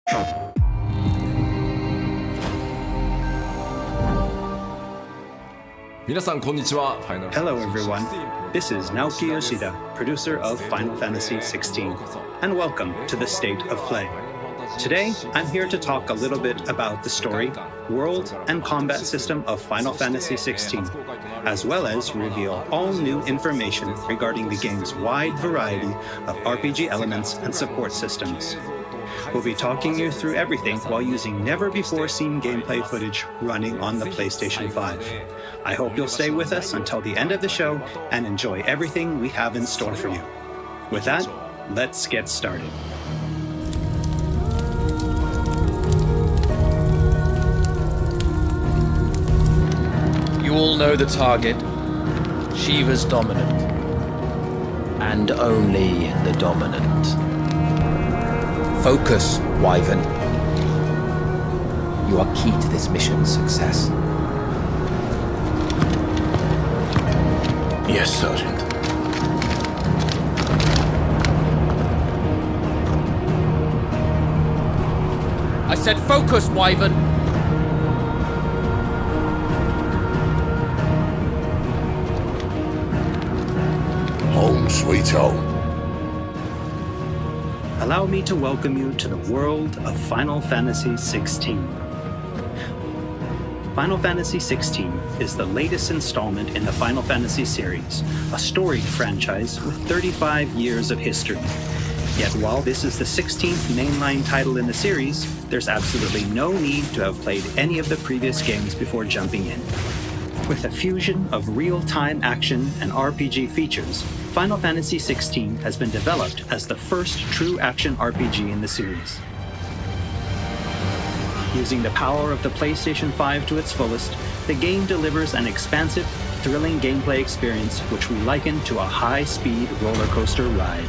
Hello everyone, this is Naoki Yoshida, producer of Final Fantasy XVI, and welcome to the State of Play. Today, I'm here to talk a little bit about the story, world, and combat system of Final Fantasy XVI, as well as reveal all new information regarding the game's wide variety of RPG elements and support systems. We'll be talking you through everything while using never-before-seen gameplay footage running on the PlayStation 5. I hope you'll stay with us until the end of the show and enjoy everything we have in store for you. With that, let's get started. You all know the target. Shiva's dominant. And only the dominant. Focus, Wyvern. You are key to this mission's success. Yes, Sergeant. I said focus, Wyvern! Home sweet home. Allow me to welcome you to the world of Final Fantasy XVI. Final Fantasy XVI is the latest installment in the Final Fantasy series, a storied franchise with 35 years of history. Yet while this is the 16th mainline title in the series, there's absolutely no need to have played any of the previous games before jumping in. With a fusion of real-time action and RPG features, Final Fantasy XVI has been developed as the first true action RPG in the series. Using the power of the PlayStation 5 to its fullest, the game delivers an expansive, thrilling gameplay experience which we liken to a high-speed roller coaster ride.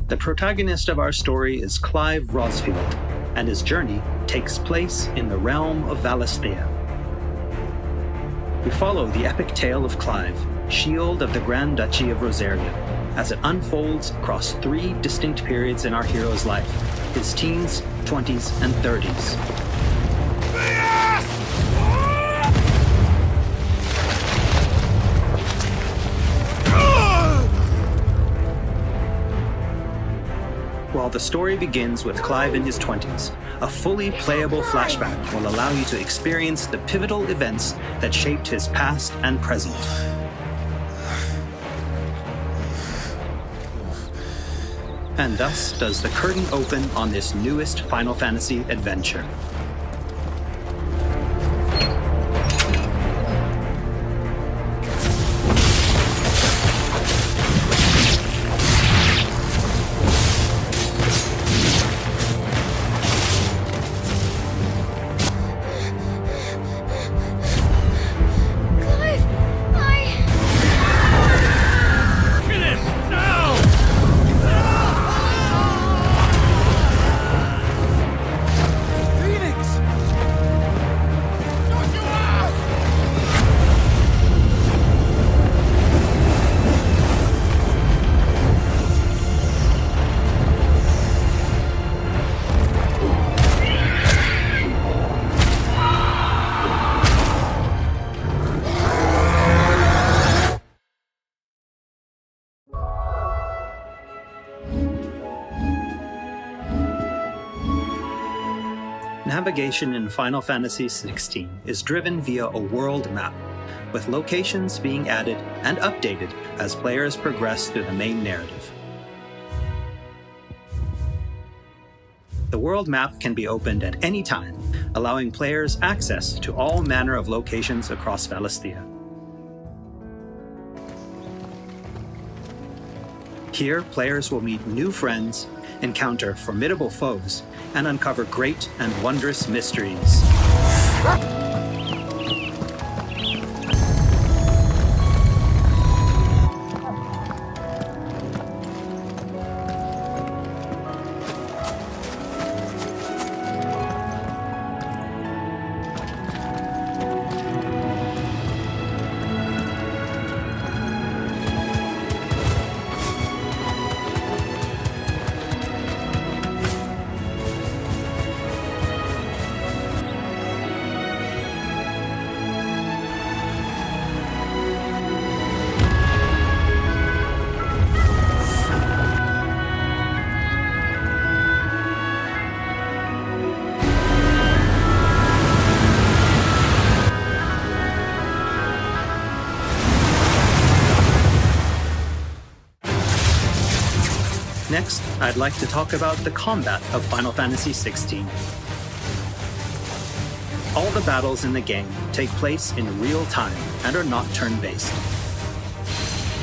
The protagonist of our story is Clive Rosfield, and his journey takes place in the realm of Valisthea. We follow the epic tale of Clive, Shield of the Grand Duchy of Rosaria, as it unfolds across three distinct periods in our hero's life: his teens, 20s, and 30s. While the story begins with Clive in his 20s, a fully playable flashback will allow you to experience the pivotal events that shaped his past and present. And thus does the curtain open on this newest Final Fantasy adventure. Phoenix! Navigation in Final Fantasy XVI is driven via a world map, with locations being added and updated as players progress through the main narrative. The world map can be opened at any time, allowing players access to all manner of locations across Valisthea. Here, players will meet new friends, encounter formidable foes, and uncover great and wondrous mysteries. Next, I'd like to talk about the combat of Final Fantasy XVI. All the battles in the game take place in real time and are not turn-based.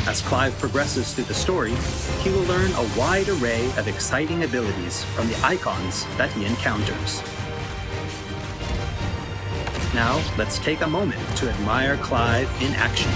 As Clive progresses through the story, he will learn a wide array of exciting abilities from the icons that he encounters. Now, let's take a moment to admire Clive in action.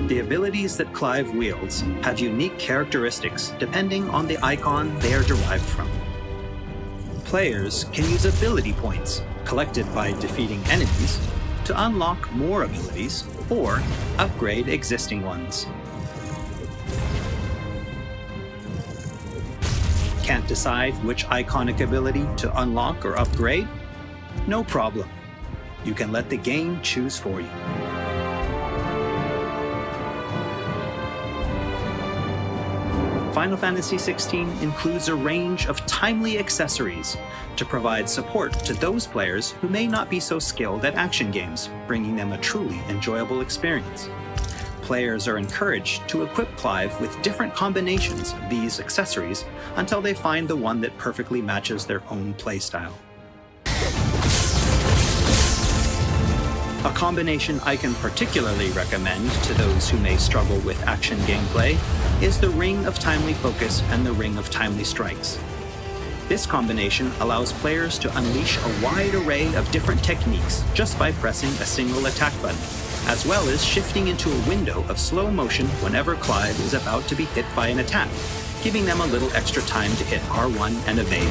The abilities that Clive wields have unique characteristics depending on the icon they are derived from. Players can use ability points, collected by defeating enemies, to unlock more abilities or upgrade existing ones. Can't decide which iconic ability to unlock or upgrade? No problem. You can let the game choose for you. Final Fantasy XVI includes a range of timely accessories to provide support to those players who may not be so skilled at action games, bringing them a truly enjoyable experience. Players are encouraged to equip Clive with different combinations of these accessories until they find the one that perfectly matches their own playstyle. A combination I can particularly recommend to those who may struggle with action gameplay is the Ring of Timely Focus and the Ring of Timely Strikes. This combination allows players to unleash a wide array of different techniques just by pressing a single attack button, as well as shifting into a window of slow motion whenever Clive is about to be hit by an attack, giving them a little extra time to hit R1 and evade.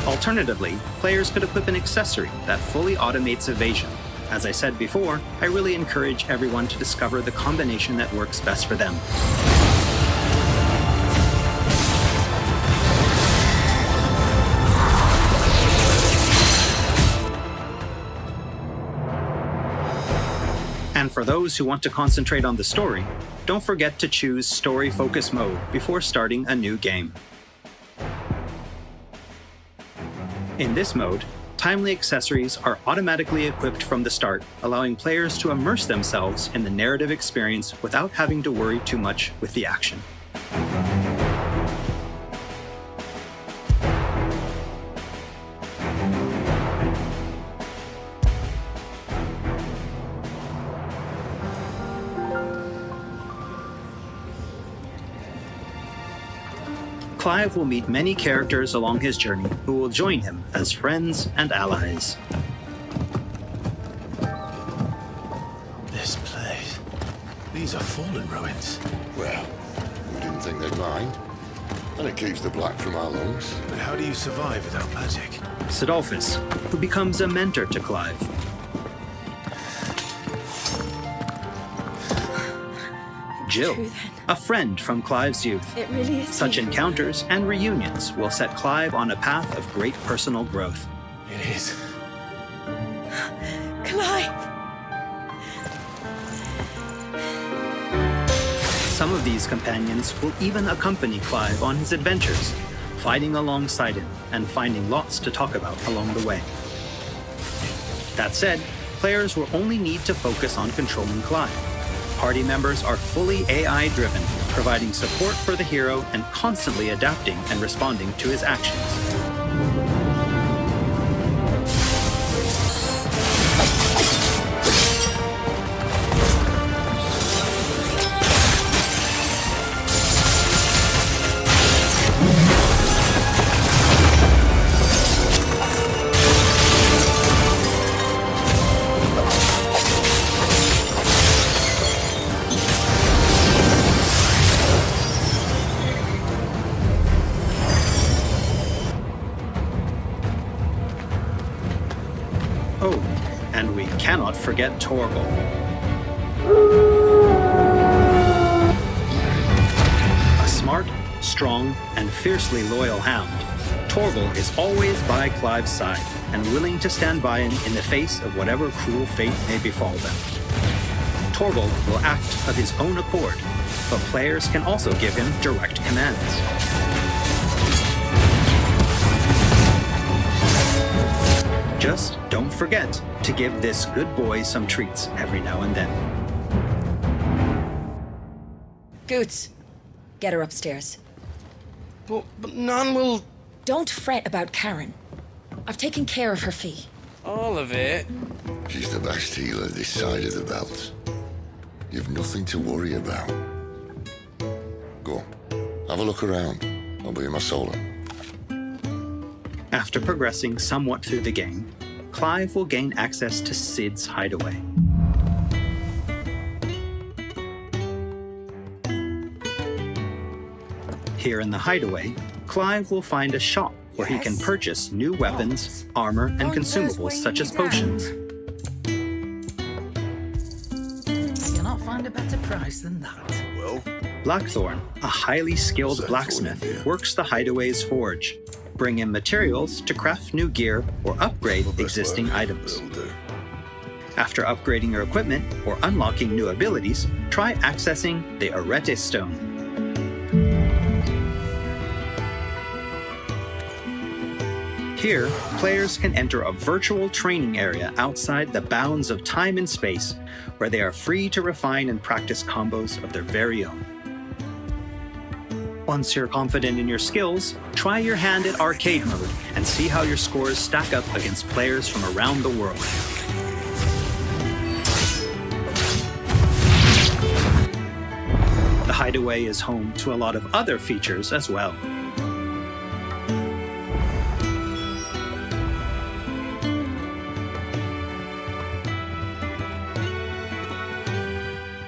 Alternatively, players could equip an accessory that fully automates evasion. As I said before, I really encourage everyone to discover the combination that works best for them. And for those who want to concentrate on the story, don't forget to choose Story Focus Mode before starting a new game. In this mode, timely accessories are automatically equipped from the start, allowing players to immerse themselves in the narrative experience without having to worry too much with the action. Clive will meet many characters along his journey who will join him as friends and allies. This place. These are fallen ruins. Well, we didn't think they'd mind. And it keeps the black from our lungs. But how do you survive without magic? Sidolphus, who becomes a mentor to Clive. Jill, a friend from Clive's youth. It really is. Such encounters and reunions will set Clive on a path of great personal growth. It is. Clive! Some of these companions will even accompany Clive on his adventures, fighting alongside him and finding lots to talk about along the way. That said, players will only need to focus on controlling Clive. Party members are fully AI-driven, providing support for the hero and constantly adapting and responding to his actions. Oh, and we cannot forget Torgal. A smart, strong, and fiercely loyal hound, Torgal is always by Clive's side and willing to stand by him in the face of whatever cruel fate may befall them. Torgal will act of his own accord, but players can also give him direct commands. Just don't forget to give this good boy some treats every now and then. Goots, get her upstairs. But none will... Don't fret about Karen. I've taken care of her fee. All of it? She's the best healer this side of the belt. You've nothing to worry about. Go on, have a look around. I'll be in my solo. After progressing somewhat through the game, Clive will gain access to Sid's hideaway. Here in the hideaway, Clive will find a shop where he can purchase new weapons, armor, and consumables such as potions. You'll not find a better price than that. Well, Blackthorn, a highly skilled blacksmith, works the hideaway's forge, bring in materials to craft new gear or upgrade existing items. it'll do. After upgrading your equipment or unlocking new abilities, try accessing the Arete Stone. Here, players can enter a virtual training area outside the bounds of time and space, where they are free to refine and practice combos of their very own. Once you're confident in your skills, try your hand at arcade mode and see how your scores stack up against players from around the world. The Hideaway is home to a lot of other features as well.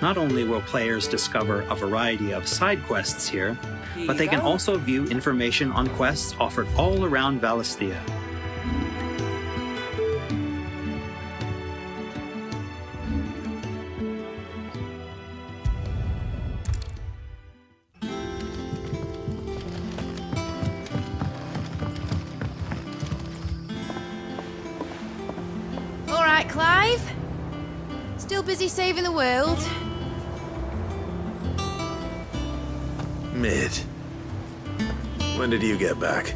Not only will players discover a variety of side quests here, but they can also view information on quests offered all around Valisthea. All right, Clive. Still busy saving the world? Mid. When did you get back?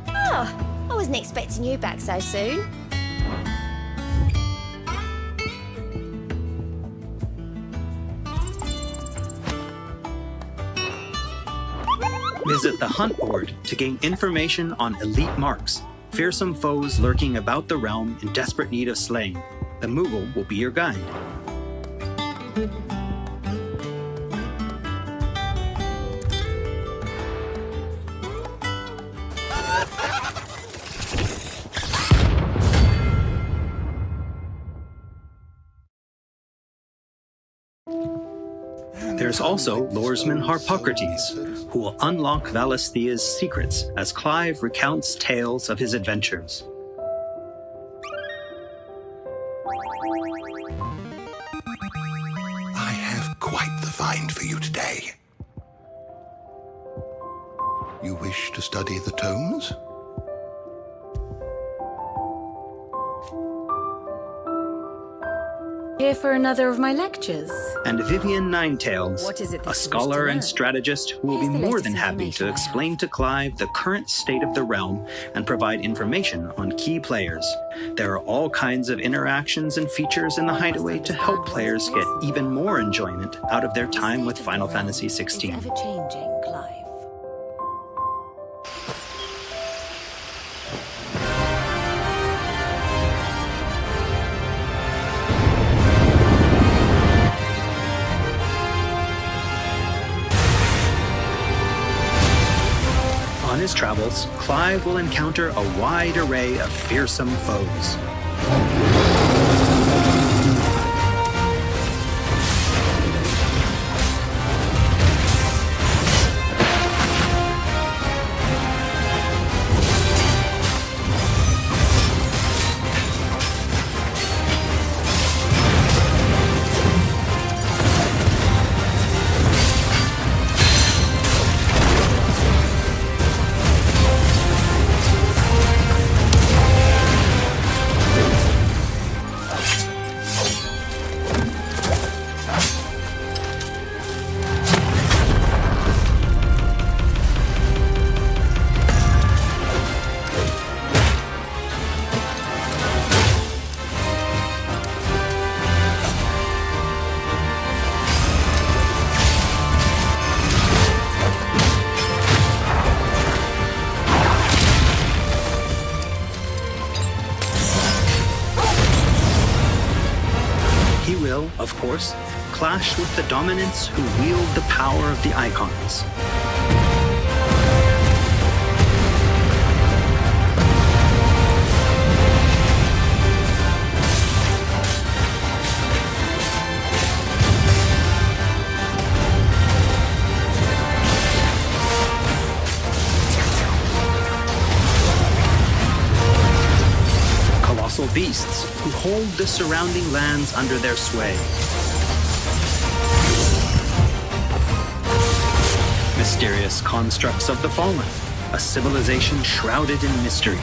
Oh, I wasn't expecting you back so soon. Visit the hunt board to gain information on elite marks, fearsome foes lurking about the realm in desperate need of slaying. The Moogle will be your guide. There's also Lordesman Harpocrates, who will unlock Valisthea's secrets as Clive recounts tales of his adventures. I have quite the find for you today. You wish to study the tomes? Here for another of my lectures. And Vivian Ninetails, What is it that you a wish scholar to and learn? strategist who will be Here's the more latest than happy to information I have. explain to Clive the current state of the realm and provide information on key players. There are all kinds of interactions and features in the Hideaway to help players get even more enjoyment out of their time with Final Fantasy Is XVI. ever changing, Clive. On his travels, Clive will encounter a wide array of fearsome foes. He will, of course, clash with the dominants who wield the power of the icons. Colossal beasts who hold the surrounding lands under their sway. Mysterious constructs of the fallen, a civilization shrouded in mystery.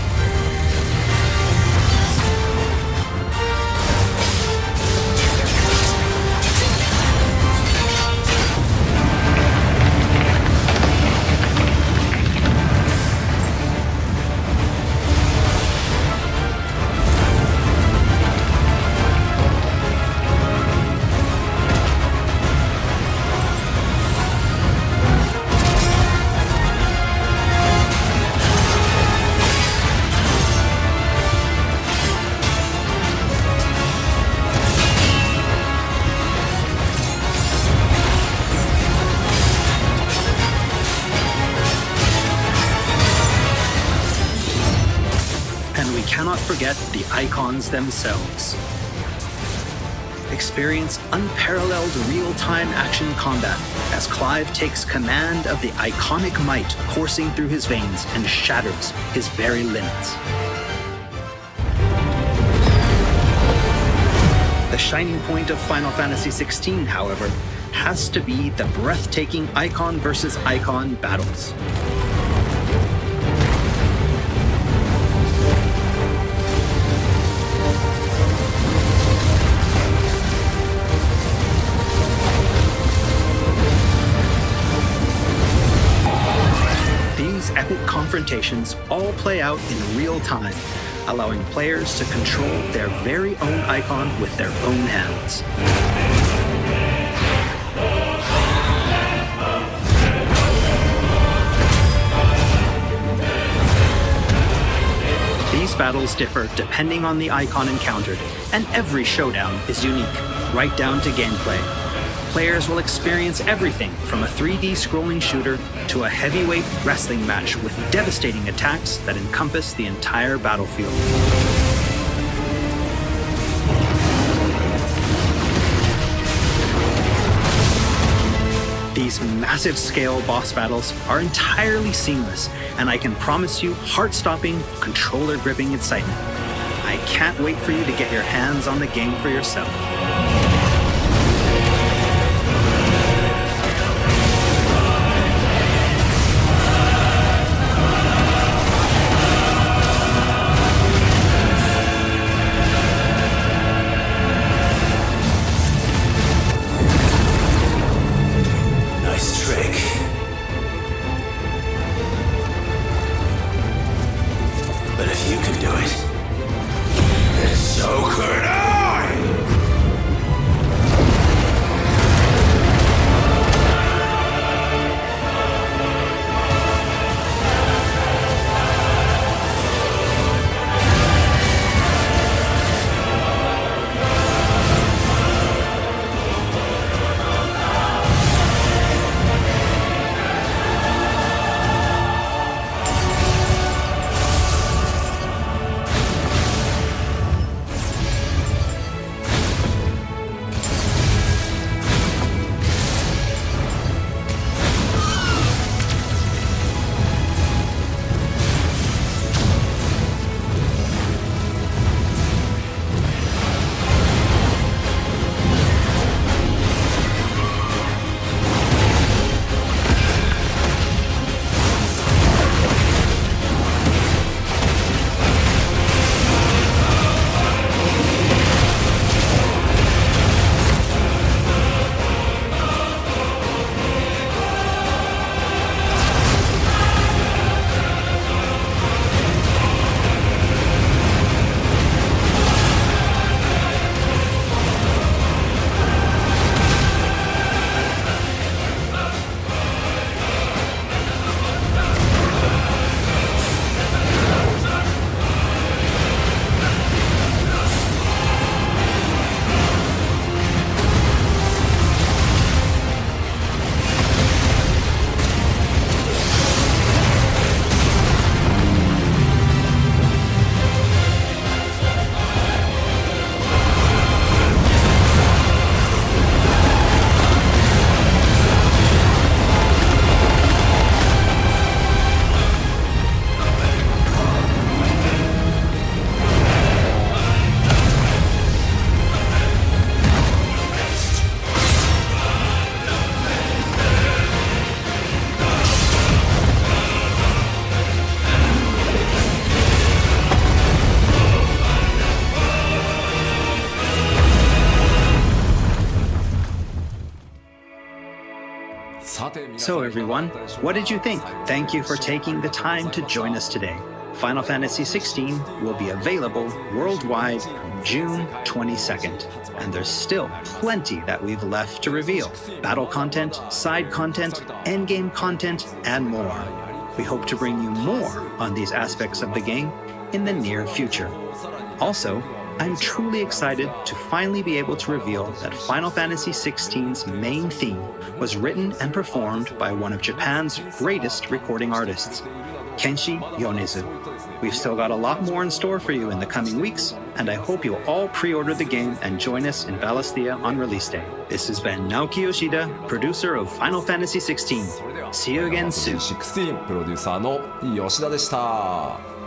And we cannot forget the icons themselves. Experience unparalleled real-time action combat as Clive takes command of the iconic might coursing through his veins and shatters his very limits. The shining point of Final Fantasy XVI, however, has to be the breathtaking icon versus icon battles. These epic confrontations all play out in real time, allowing players to control their very own icon with their own hands. These battles differ depending on the icon encountered, and every showdown is unique, right down to gameplay. Players will experience everything from a 3D scrolling shooter to a heavyweight wrestling match with devastating attacks that encompass the entire battlefield. These massive scale boss battles are entirely seamless, and I can promise you heart-stopping, controller-gripping excitement. I can't wait for you to get your hands on the game for yourself. So everyone, what did you think? Thank you for taking the time to join us today. Final Fantasy XVI will be available worldwide June 22nd, and there's still plenty that we've left to reveal. Battle content, side content, endgame content, and more. We hope to bring you more on these aspects of the game in the near future. Also, I'm truly excited to finally be able to reveal that Final Fantasy XVI's main theme was written and performed by one of Japan's greatest recording artists. Kenshi Yonezu. We've still got a lot more in store for you in the coming weeks, and I hope you'll all pre-order the game and join us in Valisthea on release day. This has been Naoki Yoshida, producer of Final Fantasy XVI. See you again soon. 16プロデューサーの吉田でした。